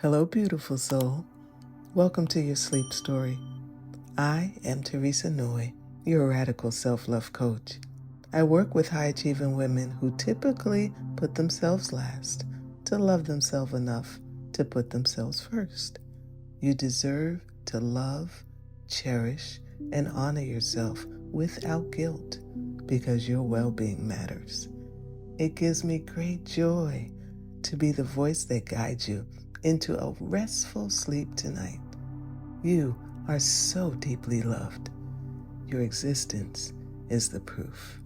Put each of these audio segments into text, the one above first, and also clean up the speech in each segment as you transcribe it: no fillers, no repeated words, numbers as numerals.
Hello, beautiful soul. Welcome to your sleep story. I am Theresa Noye, your radical self-love coach. I work with high-achieving women who typically put themselves last to love themselves enough to put themselves first. You deserve to love, cherish, and honor yourself without guilt because your well-being matters. It gives me great joy to be the voice that guides you into a restful sleep tonight. You are so deeply loved. Your existence is the proof.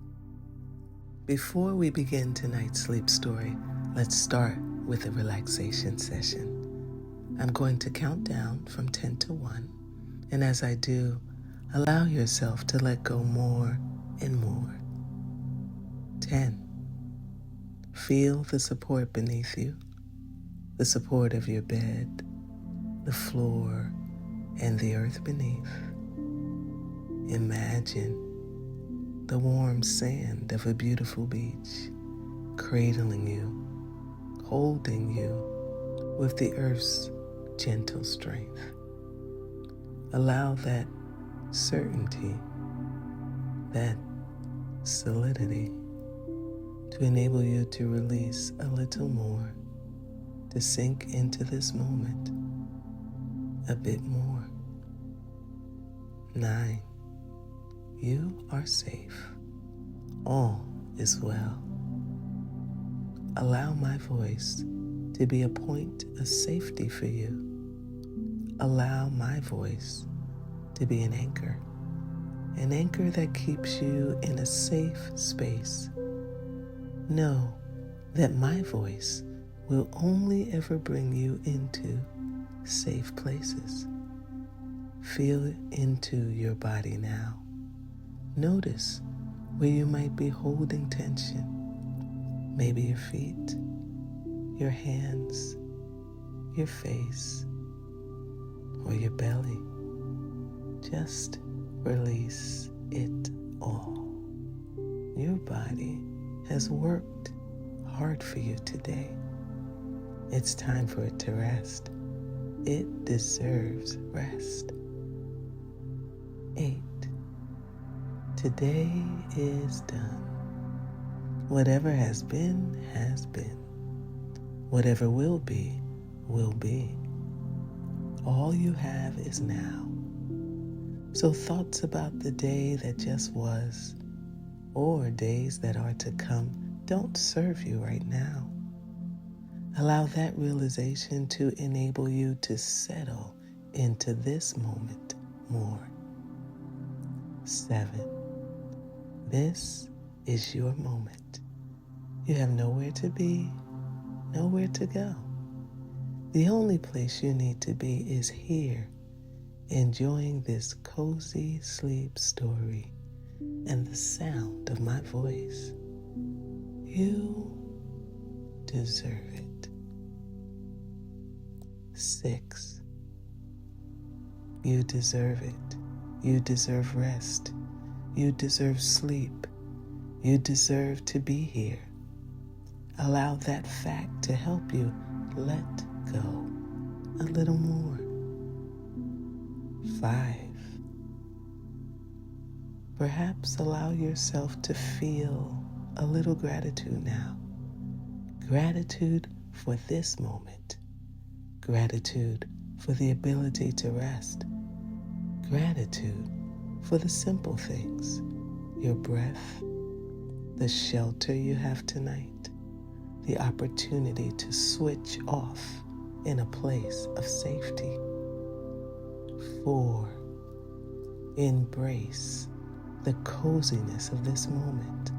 Before we begin tonight's sleep story, let's start with a relaxation session. I'm going to count down from 10 to 1, and as I do, allow yourself to let go more and more. 10. Feel the support beneath you, the support of your bed, the floor, and the earth beneath. Imagine the warm sand of a beautiful beach cradling you, holding you with the earth's gentle strength. Allow that certainty, that solidity to enable you to release a little more, to sink into this moment a bit more. 9. You are safe. All is well. Allow my voice to be a point of safety for you. Allow my voice to be an anchor that keeps you in a safe space. Know that my voice will only ever bring you into safe places. Feel into your body now. Notice where you might be holding tension. Maybe your feet, your hands, your face, or your belly. Just release it all. Your body has worked hard for you today. It's time for it to rest. It deserves rest. 8. Today is done. Whatever has been, has been. Whatever will be, will be. All you have is now. So thoughts about the day that just was, or days that are to come, don't serve you right now. Allow that realization to enable you to settle into this moment more. 7. This is your moment. You have nowhere to be, nowhere to go. The only place you need to be is here, enjoying this cozy sleep story and the sound of my voice. You deserve it. 6. You deserve it. You deserve rest. You deserve sleep. You deserve to be here. Allow that fact to help you let go a little more. 5. Perhaps allow yourself to feel a little gratitude now. Gratitude for this moment. Gratitude for the ability to rest. Gratitude for the simple things. Your breath, the shelter you have tonight, the opportunity to switch off in a place of safety. 4. Embrace the coziness of this moment,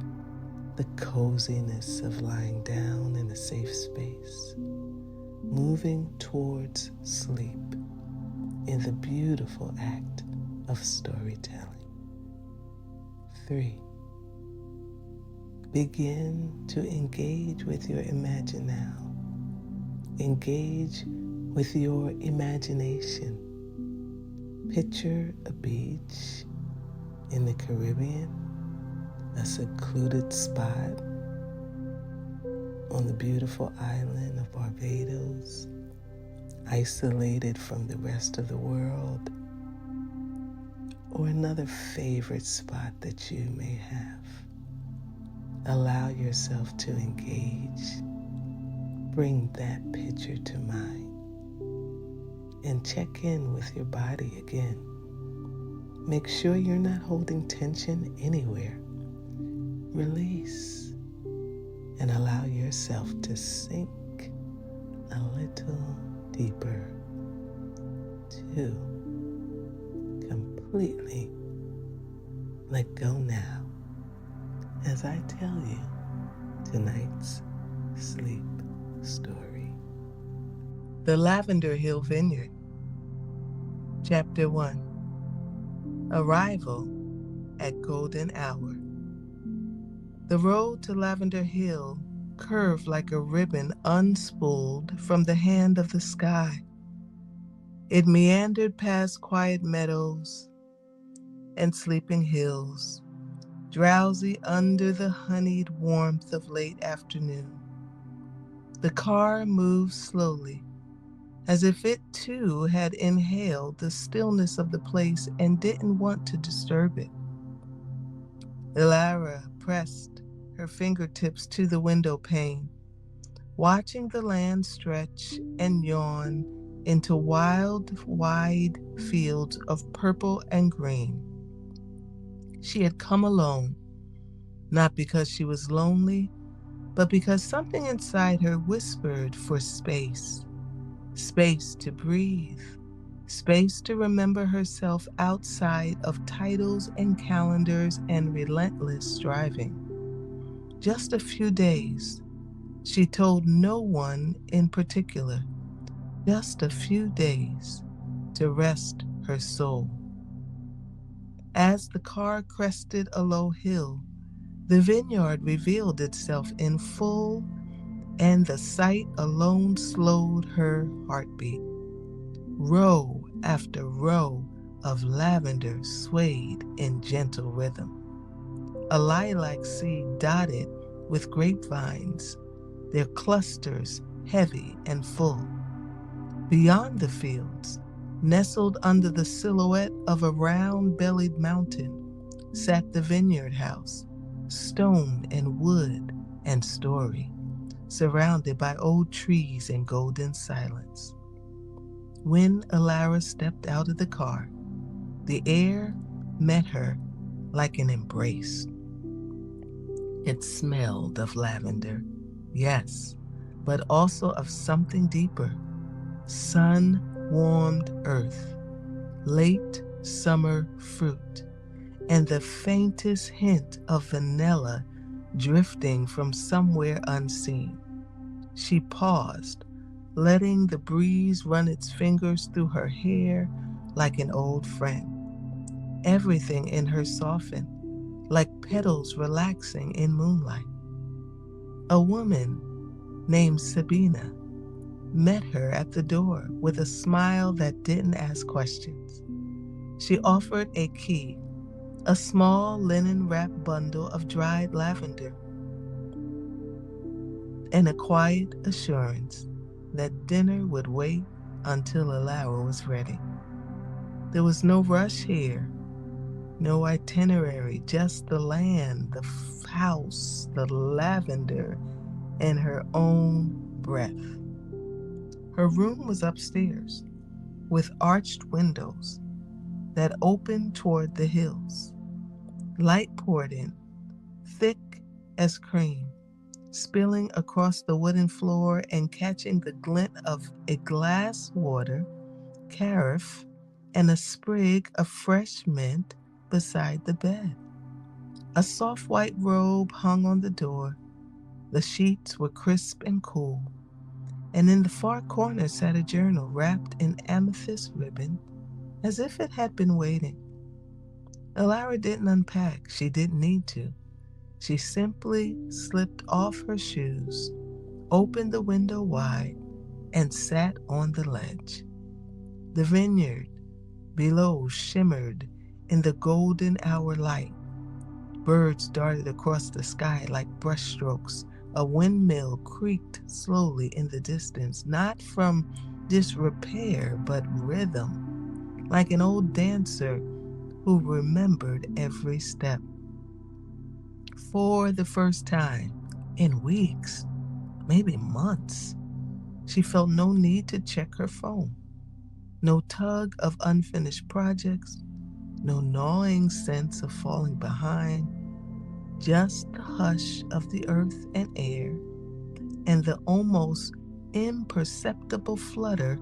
the coziness of lying down in a safe space, moving towards sleep in the beautiful act of storytelling. 3. Begin to engage with your imagine now. Engage with your imagination. Picture a beach in the Caribbean, a secluded spot on the beautiful island of Barbados, isolated from the rest of the world, or another favorite spot that you may have. Allow yourself to engage. Bring that picture to mind and check in with your body again. Make sure you're not holding tension anywhere. Release and allow yourself to sink a little deeper to completely let go now as I tell you tonight's sleep story. The Lavender Hill Vineyard. Chapter 1. Arrival at Golden Hour. The road to Lavender Hill curved like a ribbon unspooled from the hand of the sky. It meandered past quiet meadows and sleeping hills, drowsy under the honeyed warmth of late afternoon. The car moved slowly, as if it too had inhaled the stillness of the place and didn't want to disturb it. Elara pressed her fingertips to the window pane, watching the land stretch and yawn into wild, wide fields of purple and green. She had come alone, not because she was lonely, but because something inside her whispered for space. Space to breathe, space to remember herself outside of titles and calendars and relentless striving. Just a few days, she told no one in particular, just a few days to rest her soul. As the car crested a low hill, the vineyard revealed itself in full, and the sight alone slowed her heartbeat. Row after row of lavender swayed in gentle rhythm. A lilac sea dotted with grapevines, their clusters heavy and full. Beyond the fields, nestled under the silhouette of a round-bellied mountain, sat the vineyard house, stone and wood and story, surrounded by old trees and golden silence. When Elara stepped out of the car, the air met her like an embrace. It smelled of lavender, yes, but also of something deeper. Sun-warmed earth, late summer fruit, and the faintest hint of vanilla drifting from somewhere unseen. She paused, letting the breeze run its fingers through her hair like an old friend. Everything in her softened, like petals relaxing in moonlight. A woman named Sabina met her at the door with a smile that didn't ask questions. She offered a key, a small linen-wrapped bundle of dried lavender, and a quiet assurance that dinner would wait until Elara was ready. There was no rush here, no itinerary, just the land, the house, the lavender, and her own breath. Her room was upstairs, with arched windows that opened toward the hills. Light poured in, thick as cream, spilling across the wooden floor and catching the glint of a glass water, carafe, and a sprig of fresh mint beside the bed. A soft white robe hung on the door. The sheets were crisp and cool, and in the far corner sat a journal wrapped in amethyst ribbon, as if it had been waiting. Elara didn't unpack. She didn't need to. She simply slipped off her shoes, opened the window wide, and sat on the ledge. The vineyard below shimmered in the golden hour light. Birds darted across the sky like brushstrokes. A windmill creaked slowly in the distance, not from disrepair but rhythm, like an old dancer who remembered every step. For the first time in weeks, maybe months, she felt no need to check her phone, no tug of unfinished projects, no gnawing sense of falling behind, just the hush of the earth and air and the almost imperceptible flutter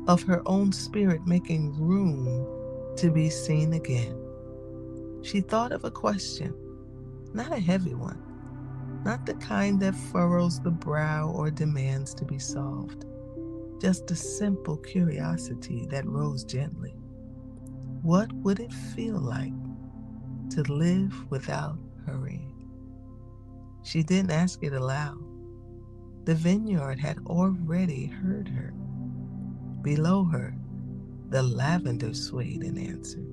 of her own spirit making room to be seen again. She thought of a question, not a heavy one, not the kind that furrows the brow or demands to be solved, just a simple curiosity that rose gently. What would it feel like to live without hurrying? She didn't ask it aloud. The vineyard had already heard her. Below her, the lavender swayed in answer.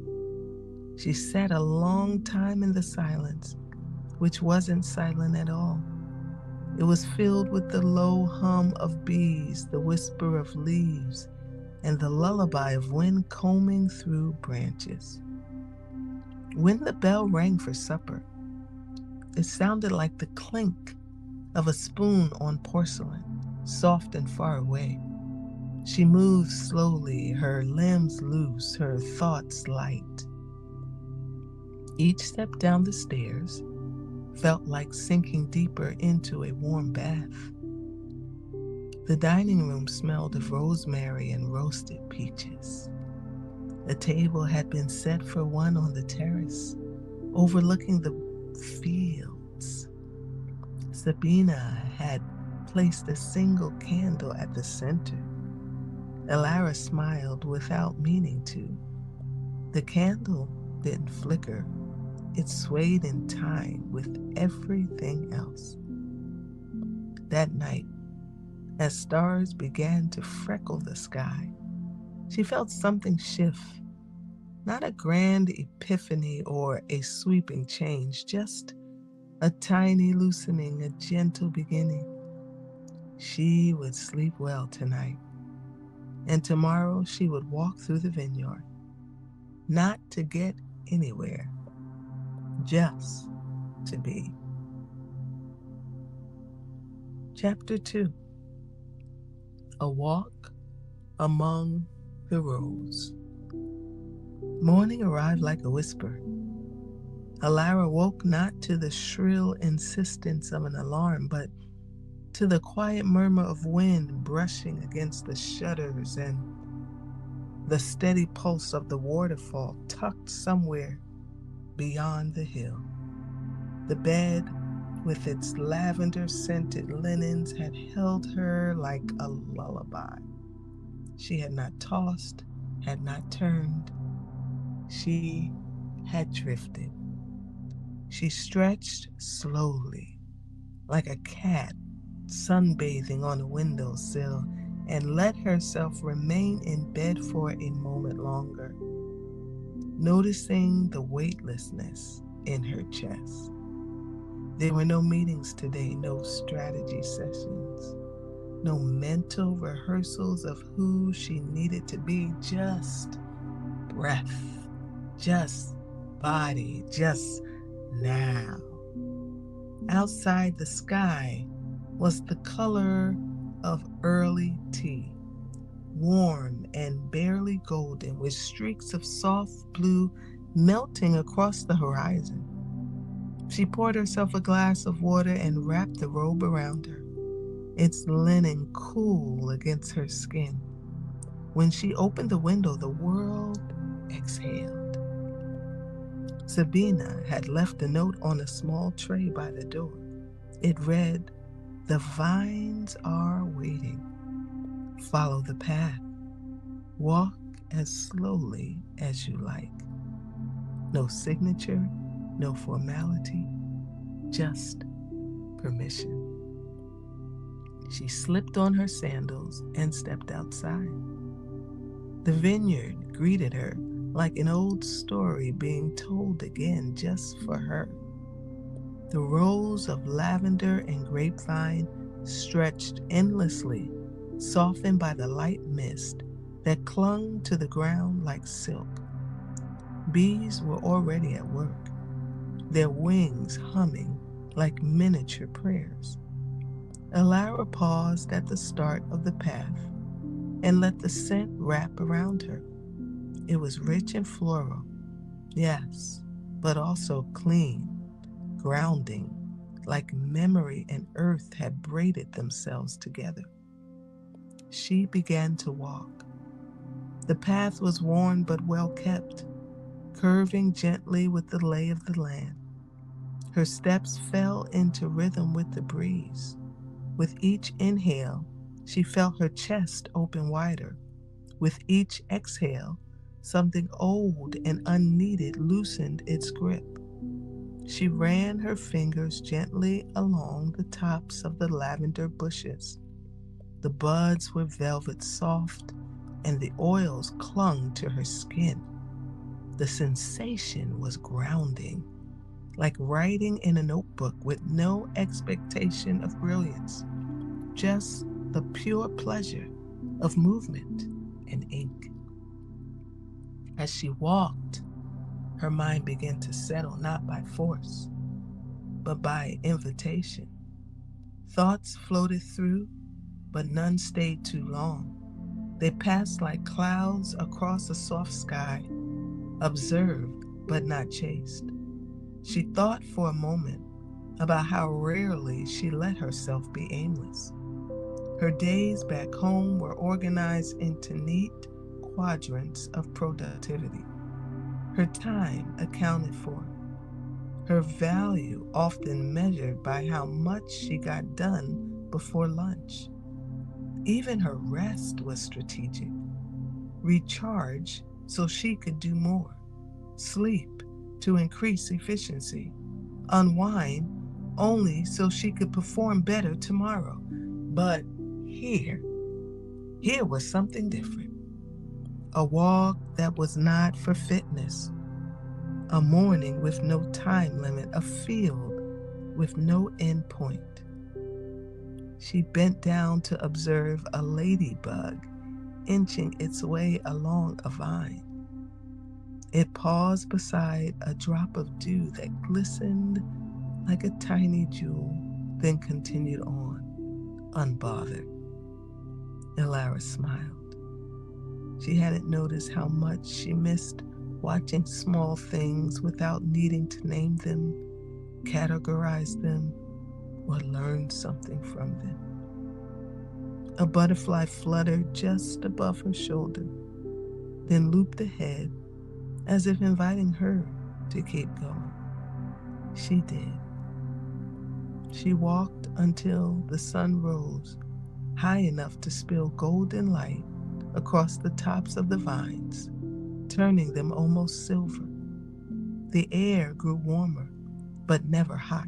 She sat a long time in the silence, which wasn't silent at all. It was filled with the low hum of bees, the whisper of leaves, and the lullaby of wind combing through branches. When the bell rang for supper, it sounded like the clink of a spoon on porcelain, soft and far away. She moved slowly, her limbs loose, her thoughts light. Each step down the stairs felt like sinking deeper into a warm bath. The dining room smelled of rosemary and roasted peaches. A table had been set for one on the terrace, overlooking the fields. Sabina had placed a single candle at the center. Alara smiled without meaning to. The candle didn't flicker. It swayed in time with everything else. That night, as stars began to freckle the sky, she felt something shift. Not a grand epiphany or a sweeping change, just a tiny loosening, a gentle beginning. She would sleep well tonight, and tomorrow she would walk through the vineyard, not to get anywhere, just to be. Chapter 2. A Walk Among the Rose. Morning arrived like a whisper. Alara woke not to the shrill insistence of an alarm, but to the quiet murmur of wind brushing against the shutters and the steady pulse of the waterfall tucked somewhere beyond the hill. The bed, with its lavender-scented linens, had held her like a lullaby. She had not tossed, had not turned. She had drifted. She stretched slowly, like a cat sunbathing on a windowsill, and let herself remain in bed for a moment longer, noticing the weightlessness in her chest. There were no meetings today, no strategy sessions, no mental rehearsals of who she needed to be, just breath, just body, just now. Outside, the sky was the color of early tea, warm and barely golden, with streaks of soft blue melting across the horizon. She poured herself a glass of water and wrapped the robe around her, its linen cool against her skin. When she opened the window, the world exhaled. Sabina had left a note on a small tray by the door. It read, "The vines are waiting. Follow the path. Walk as slowly as you like." No signature, no formality, just permission. She slipped on her sandals and stepped outside. The vineyard greeted her like an old story being told again just for her. The rows of lavender and grapevine stretched endlessly softened by the light mist that clung to the ground like silk. Bees were already at work, their wings humming like miniature prayers. Alara paused at the start of the path and let the scent wrap around her. It was rich and floral, yes, but also clean, grounding, like memory and earth had braided themselves together. She began to walk. The path was worn but well kept, curving gently with the lay of the land. Her steps fell into rhythm with the breeze. With each inhale, she felt her chest open wider. With each exhale, something old and unneeded loosened its grip. She ran her fingers gently along the tops of the lavender bushes. The buds were velvet soft, and the oils clung to her skin. The sensation was grounding, like writing in a notebook with no expectation of brilliance, just the pure pleasure of movement and ink. As she walked, her mind began to settle not by force, but by invitation. Thoughts floated through, but none stayed too long. They passed like clouds across a soft sky, observed but not chased. She thought for a moment about how rarely she let herself be aimless. Her days back home were organized into neat quadrants of productivity. Her time accounted for, her value often measured by how much she got done before lunch. Even her rest was strategic. Recharge so she could do more. Sleep to increase efficiency. Unwind only so she could perform better tomorrow. But here was something different. A walk that was not for fitness. A morning with no time limit. A field with no end point. She bent down to observe a ladybug inching its way along a vine. It paused beside a drop of dew that glistened like a tiny jewel, then continued on, unbothered. Alara smiled. She hadn't noticed how much she missed watching small things without needing to name them, categorize them, or learn something from them. A butterfly fluttered just above her shoulder, then looped ahead as if inviting her to keep going. She did. She walked until the sun rose high enough to spill golden light across the tops of the vines, turning them almost silver. The air grew warmer, but never hot.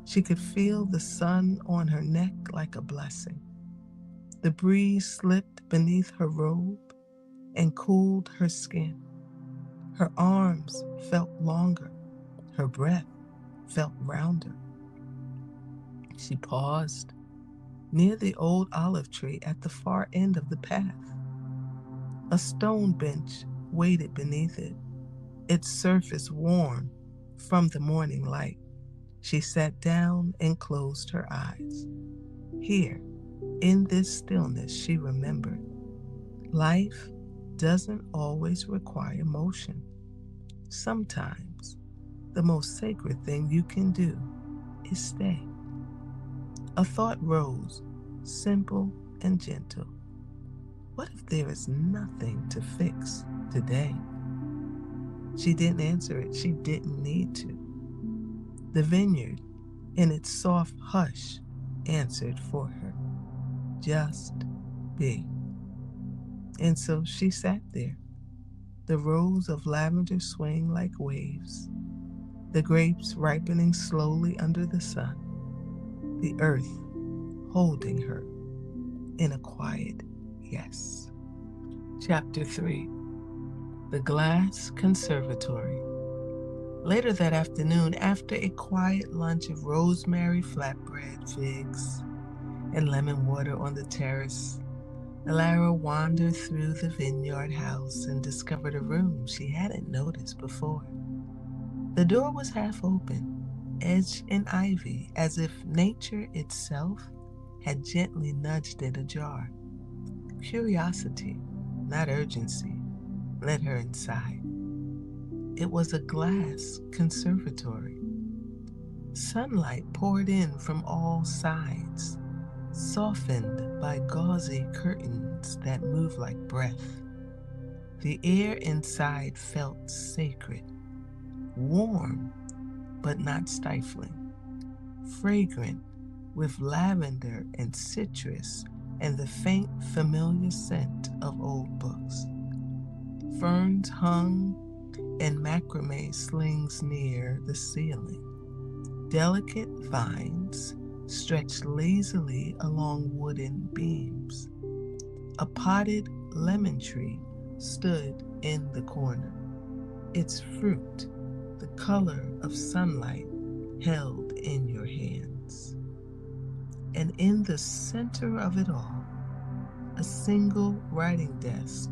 She could feel the sun on her neck like a blessing. The breeze slipped beneath her robe and cooled her skin. Her arms felt longer. Her breath felt rounder. She paused near the old olive tree at the far end of the path. A stone bench waited beneath it, its surface warm from the morning light. She sat down and closed her eyes. Here, in this stillness, she remembered, life doesn't always require motion. Sometimes, the most sacred thing you can do is stay. A thought rose, simple and gentle. What if there is nothing to fix today? She didn't answer it. She didn't need to. The vineyard, in its soft hush, answered for her. Just be. And so she sat there, the rows of lavender swaying like waves, the grapes ripening slowly under the sun, the earth holding her in a quiet yes. Chapter 3. The Glass Conservatory. Later that afternoon, after a quiet lunch of rosemary flatbread, figs, and lemon water on the terrace, Alara wandered through the vineyard house and discovered a room she hadn't noticed before. The door was half open, edged in ivy, as if nature itself had gently nudged it ajar. Curiosity, not urgency, led her inside. It was a glass conservatory. Sunlight poured in from all sides, softened by gauzy curtains that moved like breath. The air inside felt sacred, warm but not stifling, fragrant with lavender and citrus and the faint familiar scent of old books. Ferns hung in macrame slings near the ceiling. Delicate vines stretched lazily along wooden beams. A potted lemon tree stood in the corner, its fruit the color of sunlight held in your hands. And in the center of it all, a single writing desk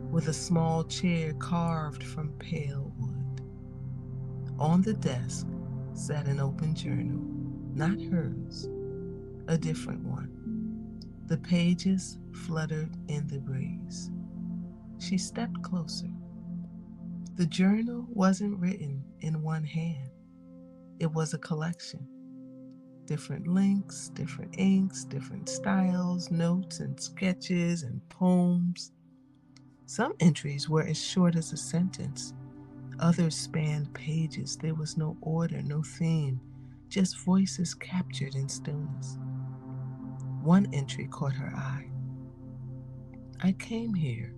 with a small chair carved from pale wood. On the desk sat an open journal, not hers, a different one. The pages fluttered in the breeze. She stepped closer. The journal wasn't written in one hand. It was a collection. Different links, different inks, different styles, notes and sketches and poems. Some entries were as short as a sentence. Others spanned pages. There was no order, no theme, just voices captured in stillness. One entry caught her eye. I came here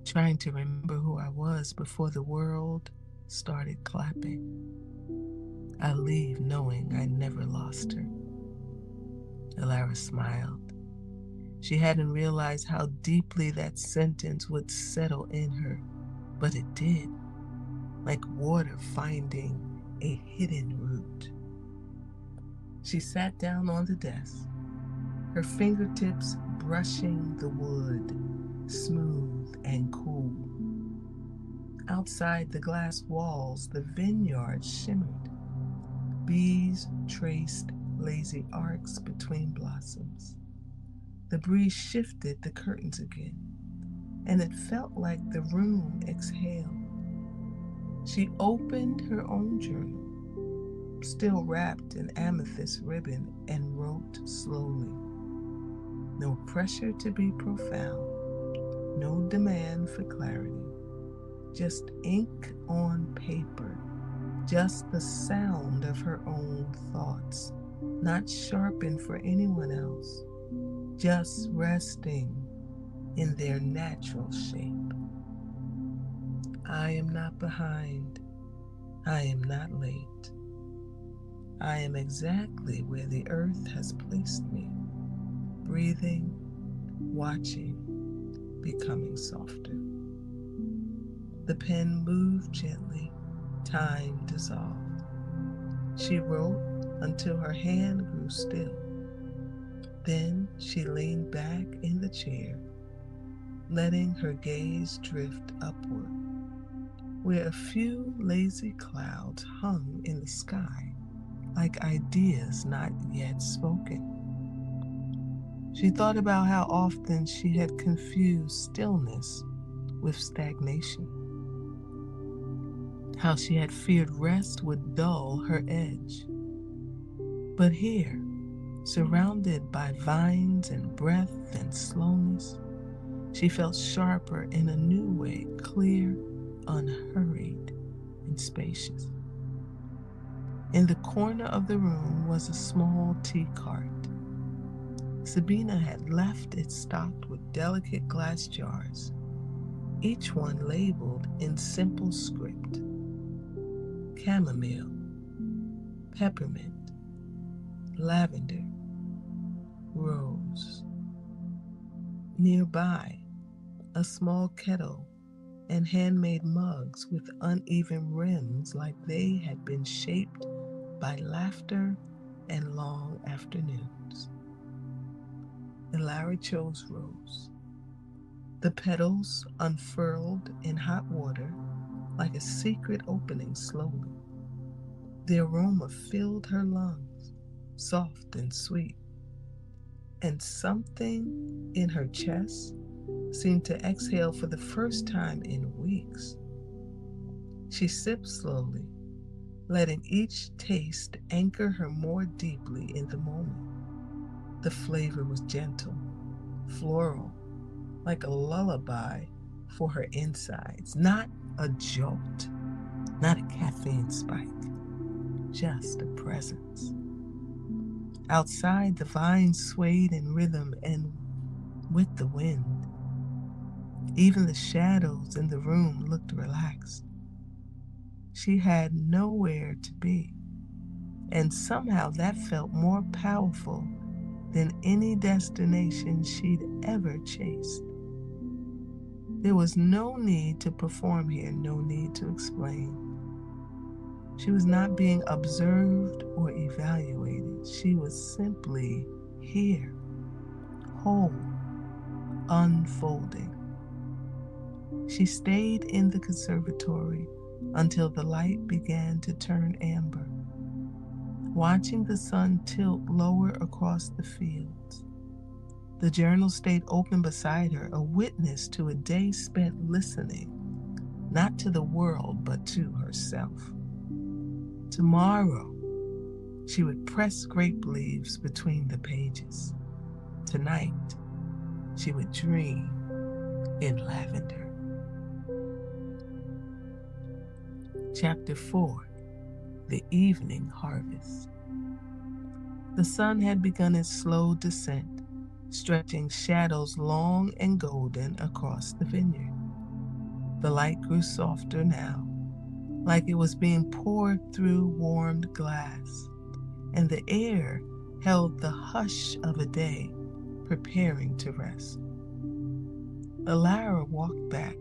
trying to remember who I was before the world started clapping. I leave knowing I never lost her. Alara smiled. She hadn't realized how deeply that sentence would settle in her, but it did, like water finding a hidden root. She sat down on the desk, her fingertips brushing the wood, smooth and cool. Outside the glass walls, the vineyard shimmered. Bees traced lazy arcs between blossoms. The breeze shifted the curtains again, and it felt like the room exhaled. She opened her own journal, still wrapped in amethyst ribbon, and wrote slowly. No pressure to be profound, no demand for clarity, just ink on paper, just the sound of her own thoughts, not sharpened for anyone else, just resting in their natural shape. I am not behind. I am not late. I am exactly where the earth has placed me, breathing, watching, becoming softer. The pen moved gently, time dissolved. She wrote until her hand grew still. Then she leaned back in the chair, letting her gaze drift upward, where a few lazy clouds hung in the sky like ideas not yet spoken. She thought about how often she had confused stillness with stagnation, how she had feared rest would dull her edge. But here, surrounded by vines and breath and slowness, she felt sharper in a new way, clear, unhurried, and spacious. In the corner of the room was a small tea cart. Sabina had left it stocked with delicate glass jars, each one labeled in simple script: chamomile, peppermint, lavender, rose. Nearby, a small kettle and handmade mugs with uneven rims like they had been shaped by laughter and long afternoons. and Lara chose rose. The petals unfurled in hot water like a secret opening slowly. The aroma filled her lungs, soft and sweet, and something in her chest seemed to exhale for the first time in weeks. She sipped slowly, letting each taste anchor her more deeply in the moment. The flavor was gentle, floral, like a lullaby for her insides, not a jolt, not a caffeine spike, just a presence. Outside, the vines swayed in rhythm and with the wind. Even the shadows in the room looked relaxed. She had nowhere to be, and somehow that felt more powerful than any destination she'd ever chased. There was no need to perform here, no need to explain. She was not being observed or evaluated. She was simply here, whole, unfolding. She stayed in the conservatory until the light began to turn amber, watching the sun tilt lower across the fields. The journal stayed open beside her, a witness to a day spent listening, not to the world, but to herself. Tomorrow, she would press grape leaves between the pages. Tonight, she would dream in lavender. Chapter 4, The Evening Harvest. The sun had begun its slow descent, stretching shadows long and golden across the vineyard. The light grew softer now, like it was being poured through warmed glass, and the air held the hush of a day preparing to rest. Alara walked back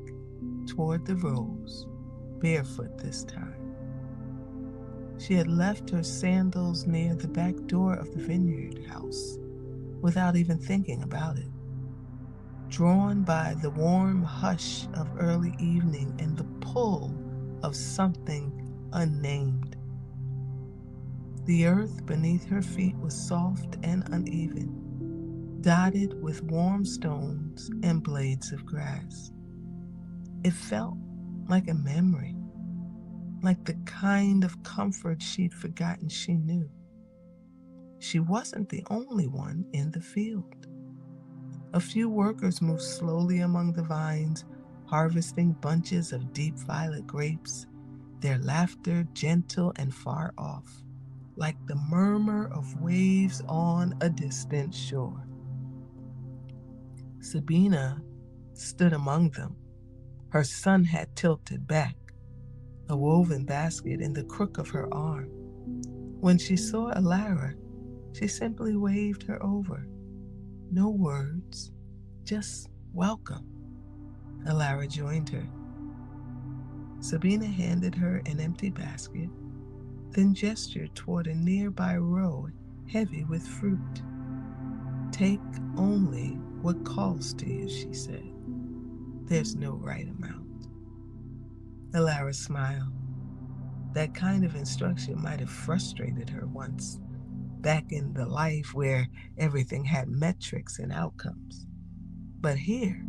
toward the rose, barefoot this time. She had left her sandals near the back door of the vineyard house without even thinking about it. Drawn by the warm hush of early evening and the pull of something unnamed. The earth beneath her feet was soft and uneven, dotted with warm stones and blades of grass. It felt like a memory, like the kind of comfort she'd forgotten she knew. She wasn't the only one in the field. A few workers moved slowly among the vines, harvesting bunches of deep violet grapes, their laughter gentle and far off, like the murmur of waves on a distant shore. Sabina stood among them, her sun hat tilted back, a woven basket in the crook of her arm. When she saw Alara, she simply waved her over. No words, just welcome. Alara joined her. Sabina handed her an empty basket, then gestured toward a nearby row heavy with fruit. Take only what calls to you, she said. There's no right amount. Alara smiled. That kind of instruction might have frustrated her once, back in the life where everything had metrics and outcomes. But here,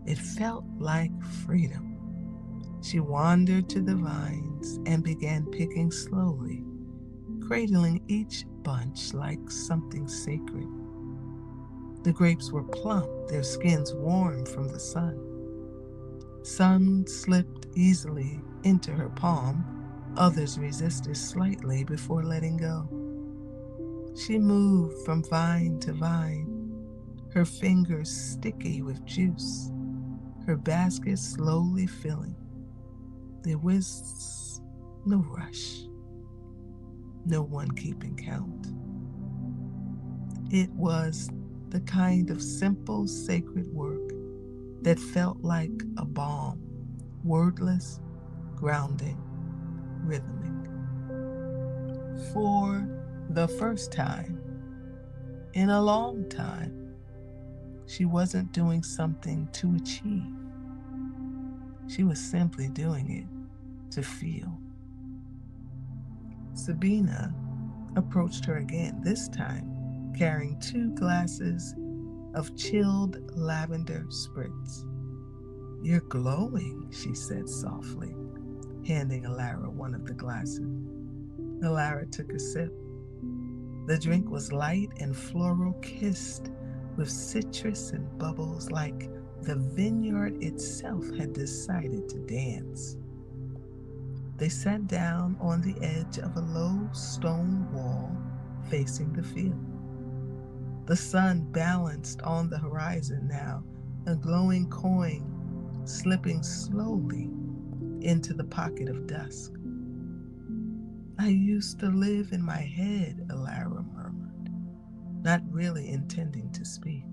it felt like freedom. She wandered to the vines and began picking slowly, cradling each bunch like something sacred. The grapes were plump, their skins warm from the sun. Some slipped easily into her palm, others resisted slightly before letting go. She moved from vine to vine, her fingers sticky with juice, her basket slowly filling. There was no rush, no one keeping count. It was the kind of simple, sacred work that felt like a balm, wordless, grounding, rhythmic. For the first time in a long time, She wasn't doing something to achieve. She was simply doing it to feel. Sabina approached her again, this time carrying 2 glasses of chilled lavender spritz. "You're glowing," she said softly, handing Alara one of the glasses. Alara took a sip. The drink was light and floral kissed with citrus and bubbles, like the vineyard itself had decided to dance. They sat down on the edge of a low stone wall facing the field. The sun balanced on the horizon now, a glowing coin slipping slowly into the pocket of dusk. "I used to live in my head," Alara murmured, not really intending to speak.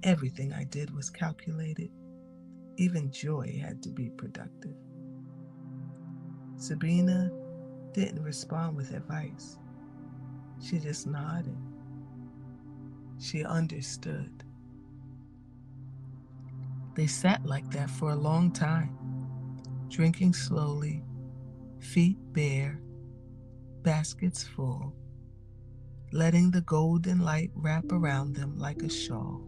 "Everything I did was calculated. Even joy had to be productive." Sabina didn't respond with advice. She just nodded. She understood. They sat like that for a long time, drinking slowly, feet bare, baskets full, letting the golden light wrap around them like a shawl.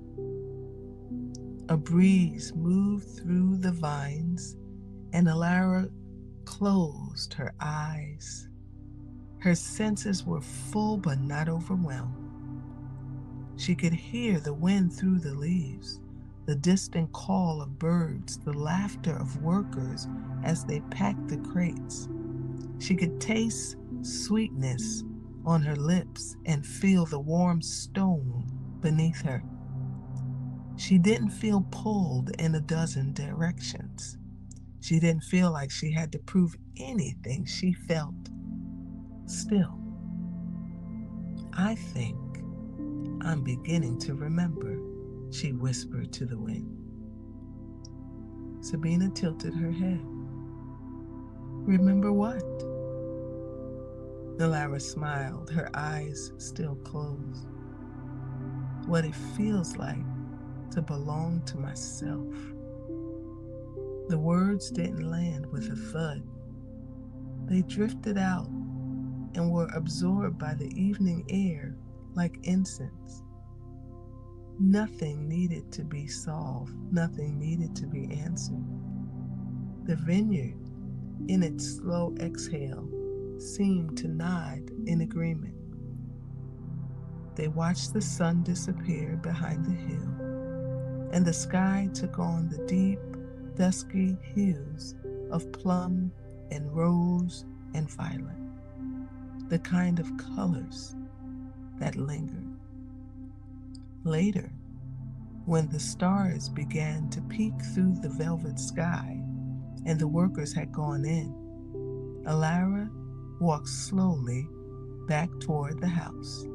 A breeze moved through the vines, and Alara closed her eyes. Her senses were full but not overwhelmed. She could hear the wind through the leaves, the distant call of birds, the laughter of workers as they packed the crates. She could taste sweetness on her lips and feel the warm stone beneath her. She didn't feel pulled in a dozen directions. She didn't feel like she had to prove anything. She felt still. "I think I'm beginning to remember," she whispered to the wind. Sabina tilted her head. "Remember what?" Alara smiled, her eyes still closed. "What it feels like to belong to myself." The words didn't land with a thud. They drifted out and were absorbed by the evening air like incense. Nothing needed to be solved, nothing needed to be answered. The vineyard, in its slow exhale, seemed to nod in agreement. They watched the sun disappear behind the hill, and the sky took on the deep, dusky hues of plum and rose and violet, the kind of colors that linger. Later, when the stars began to peek through the velvet sky and the workers had gone in, Alara walked slowly back toward the house,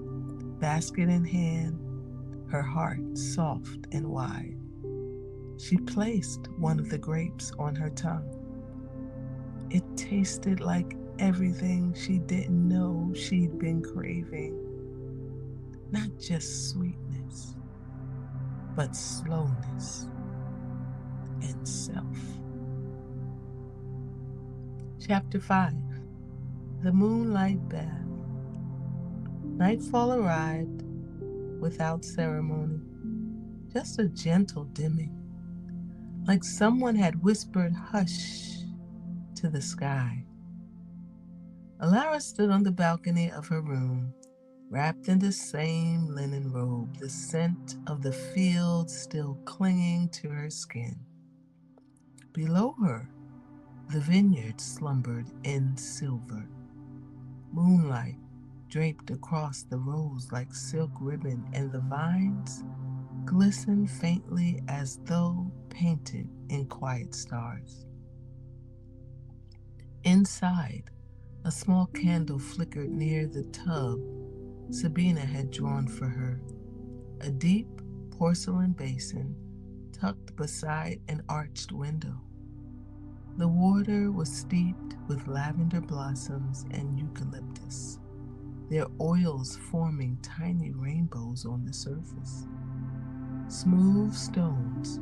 basket in hand, her heart soft and wide. She placed one of the grapes on her tongue. It tasted like everything she didn't know she'd been craving. Not just sweetness, but slowness and self. Chapter 5. The Moonlight Bath. Nightfall arrived without ceremony, just a gentle dimming, like someone had whispered hush to the sky. Alara stood on the balcony of her room, wrapped in the same linen robe, the scent of the field still clinging to her skin. Below her, the vineyard slumbered in silver. Moonlight draped across the rows like silk ribbon, and the vines glistened faintly as though painted in quiet stars. Inside, a small candle flickered near the tub Sabina had drawn for her, a deep porcelain basin tucked beside an arched window. The water was steeped with lavender blossoms and eucalyptus, their oils forming tiny rainbows on the surface. Smooth stones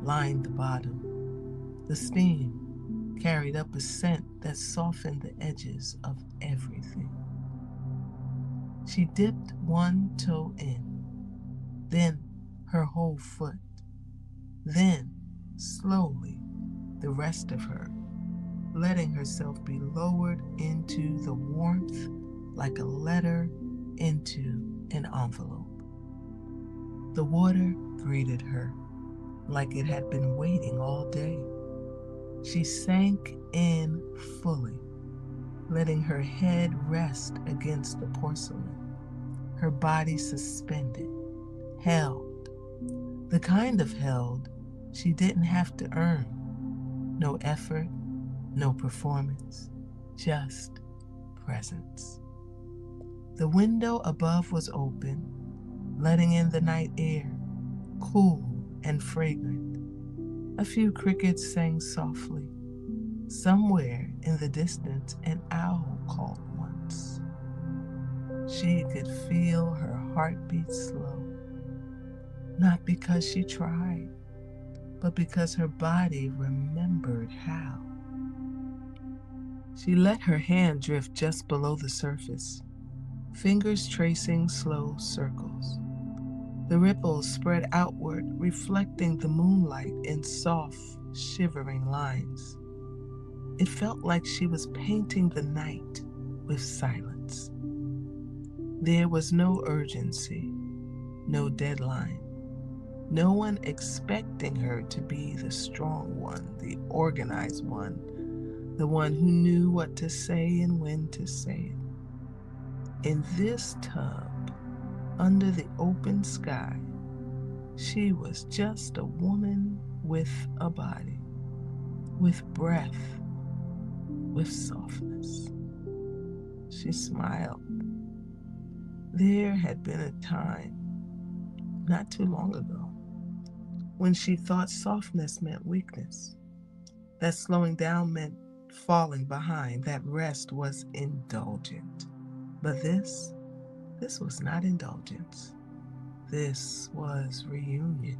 lined the bottom. The steam carried up a scent that softened the edges of everything. She dipped one toe in, then her whole foot, then, slowly, the rest of her, letting herself be lowered into the warmth like a letter into an envelope. The water greeted her like it had been waiting all day. She sank in fully, letting her head rest against the porcelain, her body suspended, held, the kind of held she didn't have to earn. No effort, no performance, just presence. The window above was open, letting in the night air, cool and fragrant. A few crickets sang softly. Somewhere in the distance, an owl called once. She could feel her heartbeat slow, not because she tried, but because her body remembered how. She let her hand drift just below the surface, fingers tracing slow circles. The ripples spread outward, reflecting the moonlight in soft, shivering lines. It felt like she was painting the night with silence. There was no urgency, no deadline, no one expecting her to be the strong one, the organized one, the one who knew what to say and when to say it. In this tub, under the open sky, she was just a woman with a body, with breath, with softness. She smiled. There had been a time, not too long ago, when she thought softness meant weakness, that slowing down meant falling behind, that rest was indulgent. But this was not indulgence. This was reunion.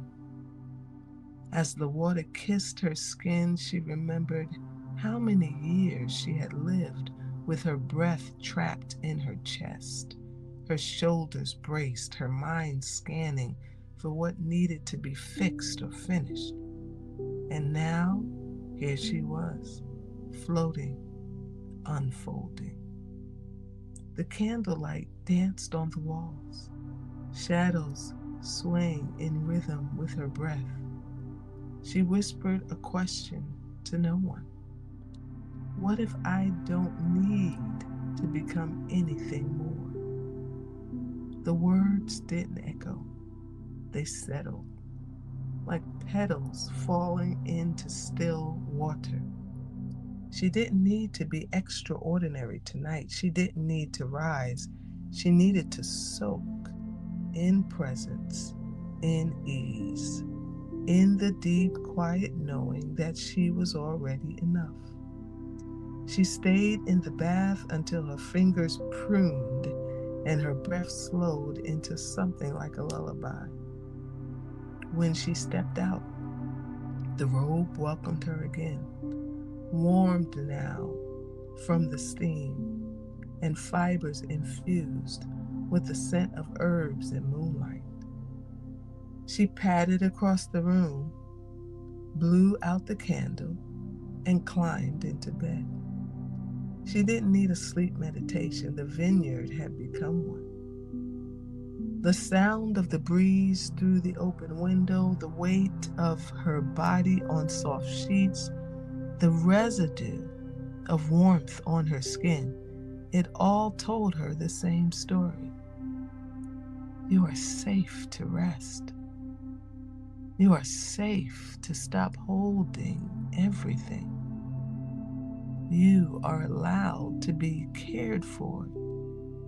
As the water kissed her skin, she remembered how many years she had lived with her breath trapped in her chest, her shoulders braced, her mind scanning for what needed to be fixed or finished. And now, here she was, floating, unfolding. The candlelight danced on the walls, shadows swaying in rhythm with her breath. She whispered a question to no one. What if I don't need to become anything more? The words didn't echo. They settled, like petals falling into still water. She didn't need to be extraordinary tonight. She didn't need to rise. She needed to soak in presence, in ease, in the deep, quiet knowing that she was already enough. She stayed in the bath until her fingers pruned and her breath slowed into something like a lullaby. When she stepped out, the robe welcomed her again, warmed now from the steam and fibers infused with the scent of herbs and moonlight. She padded across the room, blew out the candle, and climbed into bed. She didn't need a sleep meditation. The vineyard had become one. The sound of the breeze through the open window, the weight of her body on soft sheets, the residue of warmth on her skin, it all told her the same story. You are safe to rest. You are safe to stop holding everything. You are allowed to be cared for,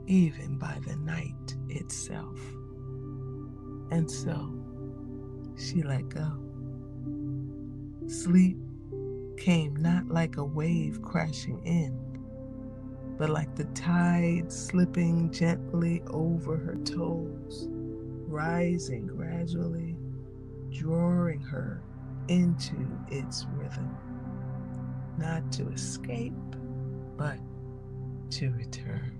even by the night itself. And so she let go. Sleep came not like a wave crashing in, but like the tide slipping gently over her toes, rising gradually, drawing her into its rhythm, not to escape, but to return.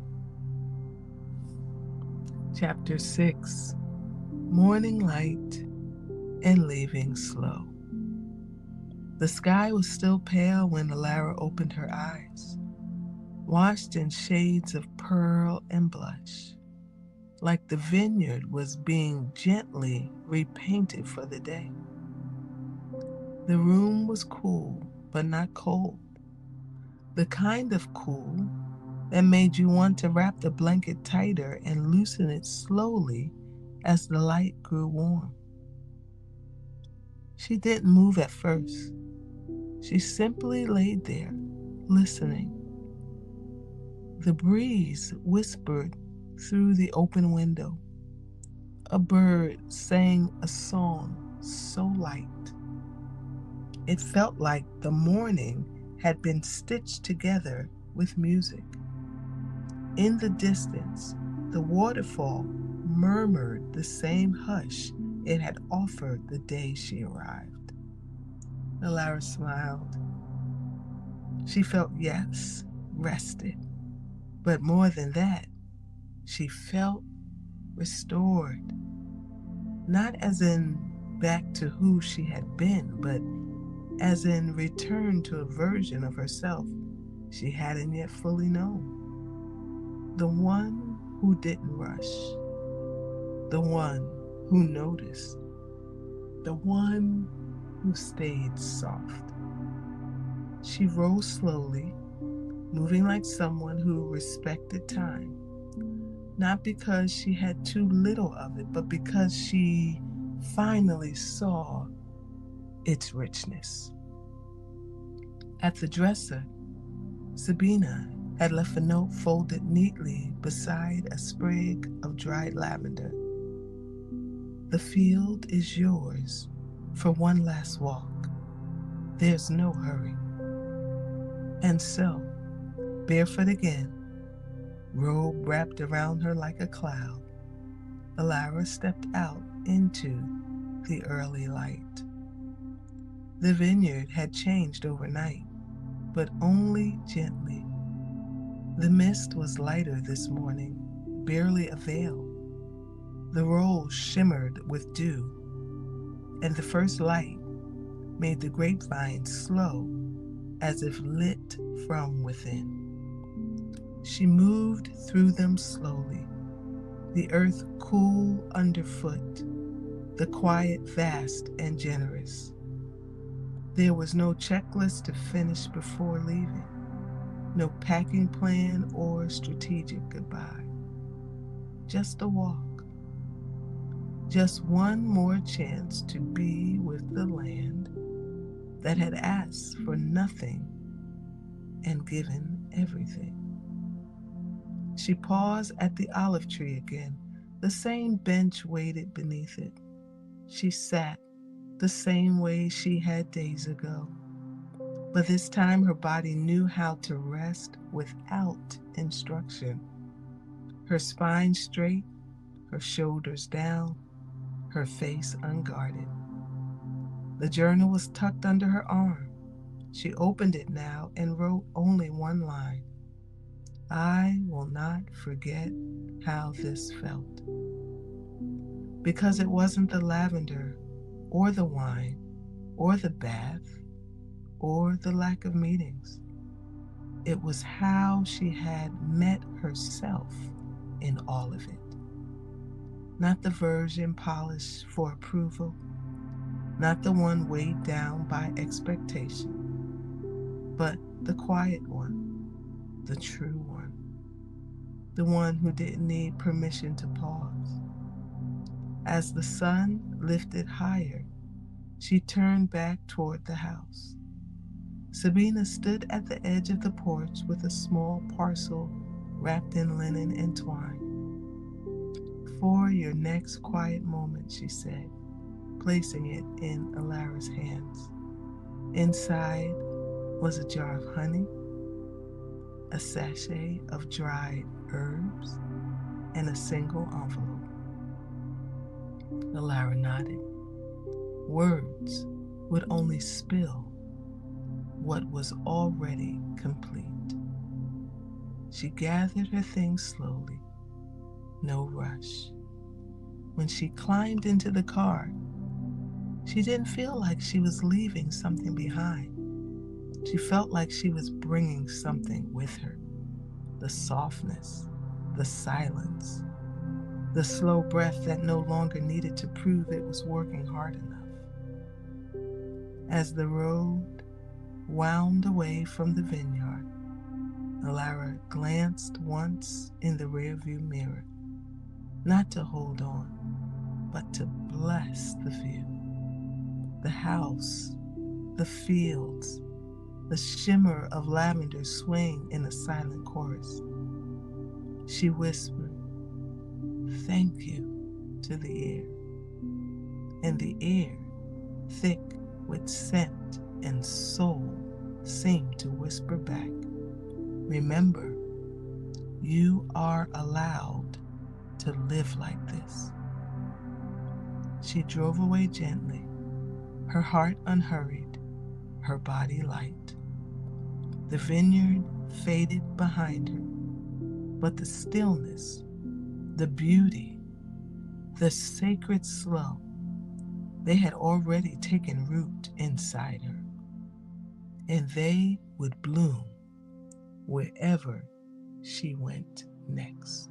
Chapter 6, Morning Light and Leaving Slow. The sky was still pale when Alara opened her eyes, washed in shades of pearl and blush, like the vineyard was being gently repainted for the day. The room was cool, but not cold. The kind of cool that made you want to wrap the blanket tighter and loosen it slowly as the light grew warm. She didn't move at first. She simply laid there, listening. The breeze whispered through the open window. A bird sang a song so light. It felt like the morning had been stitched together with music. In the distance, the waterfall murmured the same hush it had offered the day she arrived. Alara smiled. She felt, yes, rested, but more than that, she felt restored. Not as in back to who she had been, but as in return to a version of herself she hadn't yet fully known. The one who didn't rush, the one who noticed, the one who stayed soft. She rose slowly, moving like someone who respected time, not because she had too little of it, but because she finally saw its richness. At the dresser, Sabina had left a note folded neatly beside a sprig of dried lavender. The field is yours for one last walk. There's no hurry. And so, barefoot again, robe wrapped around her like a cloud, Alara stepped out into the early light. The vineyard had changed overnight, but only gently. The mist was lighter this morning, barely a veil. The rolls shimmered with dew, and the first light made the grapevines slow as if lit from within. She moved through them slowly, the earth cool underfoot, the quiet vast and generous. There was no checklist to finish before leaving, no packing plan or strategic goodbye. Just a walk. Just one more chance to be with the land that had asked for nothing and given everything. She paused at the olive tree again. The same bench waited beneath it. She sat the same way she had days ago. But this time her body knew how to rest without instruction. Her spine straight, her shoulders down, her face unguarded. The journal was tucked under her arm. She opened it now and wrote only one line. I will not forget how this felt. Because it wasn't the lavender, or the wine, or the bath, or the lack of meetings. It was how she had met herself in all of it. Not the version polished for approval, not the one weighed down by expectation, but the quiet one, the true one, the one who didn't need permission to pause. As the sun lifted higher, she turned back toward the house. Sabina stood at the edge of the porch with a small parcel wrapped in linen and twine. For your next quiet moment, she said, placing it in Alara's hands. Inside was a jar of honey, a sachet of dried herbs, and a single envelope. Alara nodded. Words would only spill what was already complete. She gathered her things slowly, no rush. When she climbed into the car, she didn't feel like she was leaving something behind. She felt like she was bringing something with her. The softness, the silence, the slow breath that no longer needed to prove it was working hard enough. As the road wound away from the vineyard, Alara glanced once in the rearview mirror, not to hold on, but to bless the view. The house, the fields, the shimmer of lavender swing in a silent chorus. She whispered, "Thank you," to the air. And the air, thick with scent and soul, seemed to whisper back, "Remember, you are allowed to live like this." She drove away gently, her heart unhurried, her body light. The vineyard faded behind her, but the stillness, the beauty, the sacred slow, they had already taken root inside her, and they would bloom wherever she went next.